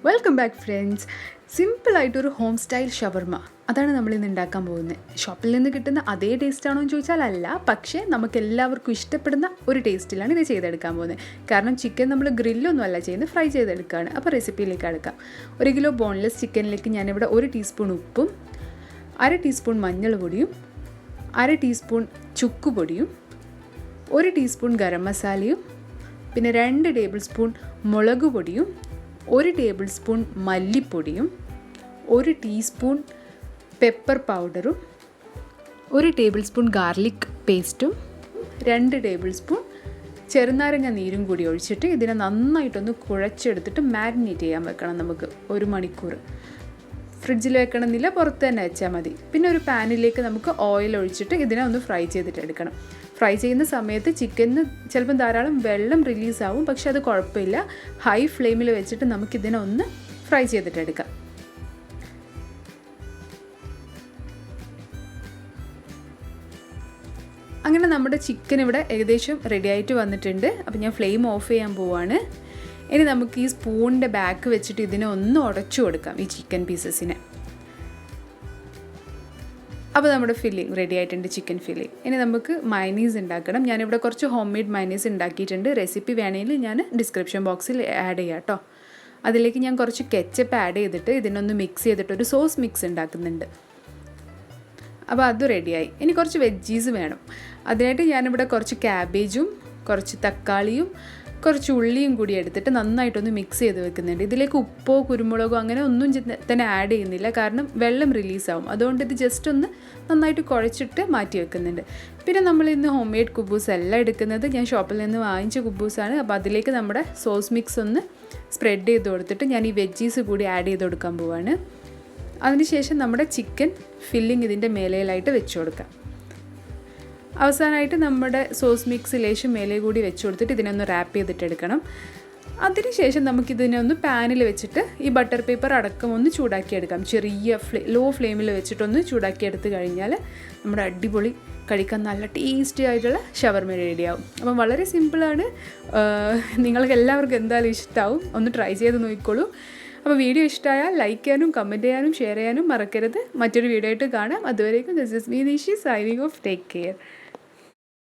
Welcome back friends. സിമ്പിളായിട്ടൊരു home style shawarma അതാണ് നമ്മളിന്ന് ഉണ്ടാക്കാൻ പോകുന്നത്. ഷോപ്പിൽ നിന്ന് കിട്ടുന്ന അതേ ടേസ്റ്റാണോ എന്ന് ചോദിച്ചാൽ അല്ല, പക്ഷേ നമുക്ക് എല്ലാവർക്കും ഇഷ്ടപ്പെടുന്ന ഒരു ടേസ്റ്റിലാണ് ഇത് ചെയ്തെടുക്കാൻ പോകുന്നത്. കാരണം ചിക്കൻ നമ്മൾ ഗ്രില്ലൊന്നും അല്ല ചെയ്യുന്നത്, ഫ്രൈ ചെയ്തെടുക്കുകയാണ്. അപ്പോൾ റെസിപ്പിയിലേക്ക് എടുക്കാം. 1 കിലോ ബോൺലെസ് ചിക്കനിലേക്ക് ഞാനിവിടെ 1 ടീസ്പൂൺ ഉപ്പും 1/2 ടീസ്പൂൺ മഞ്ഞൾ പൊടിയും 1/2 ടീസ്പൂൺ ചുക്കുപൊടിയും 1 ടീസ്പൂൺ ഗരം മസാലയും പിന്നെ 2 ടേബിൾ സ്പൂൺ മുളക് പൊടിയും 1 ടേബിൾ സ്പൂൺ മല്ലിപ്പൊടിയും 1 ടീസ്പൂൺ പെപ്പർ പൗഡറും 1 ടേബിൾ സ്പൂൺ ഗാർലിക് പേസ്റ്റും 2 ടേബിൾ സ്പൂൺ ചെറുനാരങ്ങ നീരും കൂടി ഒഴിച്ചിട്ട് ഇതിനെ നന്നായിട്ടൊന്ന് കുഴച്ചെടുത്തിട്ട് മാരിനേറ്റ് ചെയ്യാൻ വെക്കണം. നമുക്ക് 1 മണിക്കൂർ ഫ്രിഡ്ജിൽ വെക്കണമെന്നില്ല, പുറത്ത് തന്നെ വെച്ചാൽ മതി. പിന്നെ ഒരു പാനിലേക്ക് നമുക്ക് ഓയിൽ ഒഴിച്ചിട്ട് ഇതിനെ ഒന്ന് ഫ്രൈ ചെയ്തിട്ട് എടുക്കണം. ഫ്രൈ ചെയ്യുന്ന സമയത്ത് ചിക്കനിന് ചിലപ്പം ധാരാളം വെള്ളം റിലീസാവും, പക്ഷെ അത് കുഴപ്പമില്ല. ഹൈ ഫ്ലെയിമിൽ വെച്ചിട്ട് നമുക്കിതിനെ ഒന്ന് ഫ്രൈ ചെയ്തിട്ടെടുക്കാം. അങ്ങനെ നമ്മുടെ ചിക്കൻ ഇവിടെ ഏകദേശം റെഡി ആയിട്ട് വന്നിട്ടുണ്ട്. അപ്പോൾ ഞാൻ ഫ്ലെയിം ഓഫ് ചെയ്യാൻ പോവാണ്. ഇനി നമുക്ക് ഈ സ്പൂണിൻ്റെ ബാക്ക് വെച്ചിട്ട് ഇതിനെ ഒന്ന് ഉടച്ചു കൊടുക്കാം, ഈ ചിക്കൻ പീസസിനെ. അപ്പോൾ നമ്മുടെ ഫില്ലിങ് റെഡി ആയിട്ടുണ്ട്, ചിക്കൻ ഫില്ലിങ്. ഇനി നമുക്ക് മയനീസ് ഉണ്ടാക്കണം. ഞാനിവിടെ കുറച്ച് ഹോം മെയ്ഡ് മയനീസ് ഉണ്ടാക്കിയിട്ടുണ്ട്. റെസിപ്പി വേണമെങ്കിൽ ഞാൻ ഡിസ്ക്രിപ്ഷൻ ബോക്സിൽ ആഡ് ചെയ്യാം കേട്ടോ. അതിലേക്ക് ഞാൻ കുറച്ച് കെച്ചപ്പ് ആഡ് ചെയ്തിട്ട് ഇതിനൊന്ന് മിക്സ് ചെയ്തിട്ട് ഒരു സോസ് മിക്സ് ഉണ്ടാക്കുന്നുണ്ട്. അപ്പോൾ അത് റെഡിയായി. ഇനി കുറച്ച് വെജീസ് വേണം. അതിനായിട്ട് ഞാനിവിടെ കുറച്ച് ക്യാബേജും കുറച്ച് തക്കാളിയും കുറച്ച് ഉള്ളിയും കൂടി എടുത്തിട്ട് നന്നായിട്ടൊന്ന് മിക്സ് ചെയ്ത് വെക്കുന്നുണ്ട്. ഇതിലേക്ക് ഉപ്പോ കുരുമുളകോ അങ്ങനെ ഒന്നും തന്നെ ആഡ് ചെയ്യുന്നില്ല, കാരണം വെള്ളം റിലീസാവും. അതുകൊണ്ട് ഇത് ജസ്റ്റ് ഒന്ന് നന്നായിട്ട് കുഴച്ചിട്ട് മാറ്റി വെക്കുന്നുണ്ട്. പിന്നെ നമ്മൾ ഇന്ന് ഹോം മെയ്ഡ് കുബൂസ് അല്ല എടുക്കുന്നത്, ഞാൻ ഷോപ്പിൽ നിന്ന് വാങ്ങിച്ച കുബൂസാണ്. അപ്പോൾ അതിലേക്ക് നമ്മുടെ സോസ് മിക്സ് ഒന്ന് സ്പ്രെഡ് ചെയ്ത് കൊടുത്തിട്ട് ഞാൻ ഈ വെജീസ് കൂടി ആഡ് ചെയ്ത് കൊടുക്കാൻ പോവാണ്. അതിനുശേഷം നമ്മുടെ ചിക്കൻ ഫില്ലിങ് ഇതിൻ്റെ മേലയിലായിട്ട് വെച്ച് കൊടുക്കാം. അവസാനമായിട്ട് നമ്മുടെ സോസ് മിക്സ് ലേശം മേലെ കൂടി വെച്ച് കൊടുത്തിട്ട് ഇതിനൊന്ന് റാപ്പ് ചെയ്തിട്ടെടുക്കണം. അതിനുശേഷം നമുക്കിതിനെ ഒന്ന് പാനിൽ വെച്ചിട്ട് ഈ ബട്ടർ പേപ്പർ അടക്കം ഒന്ന് ചൂടാക്കിയെടുക്കാം. ചെറിയ ലോ ഫ്ലെയിമിൽ വെച്ചിട്ടൊന്ന് ചൂടാക്കിയെടുത്ത് കഴിഞ്ഞാൽ നമ്മുടെ അടിപൊളി കഴിക്കാൻ നല്ല ടേസ്റ്റി ആയിട്ടുള്ള ഷവർമ റെഡിയാവും. അപ്പം വളരെ സിമ്പിളാണ്, നിങ്ങൾക്ക് എല്ലാവർക്കും എന്തായാലും ഇഷ്ടമാവും. ഒന്ന് ട്രൈ ചെയ്ത് നോക്കിക്കോളൂ. അപ്പോൾ വീഡിയോ ഇഷ്ടമായാൽ ലൈക്ക് ചെയ്യാനും കമൻറ്റ് ചെയ്യാനും ഷെയർ ചെയ്യാനും മറക്കരുത്. മറ്റൊരു വീഡിയോ ആയിട്ട് കാണാം. അതുവരേക്കും this is me Nishi signing off. Take care.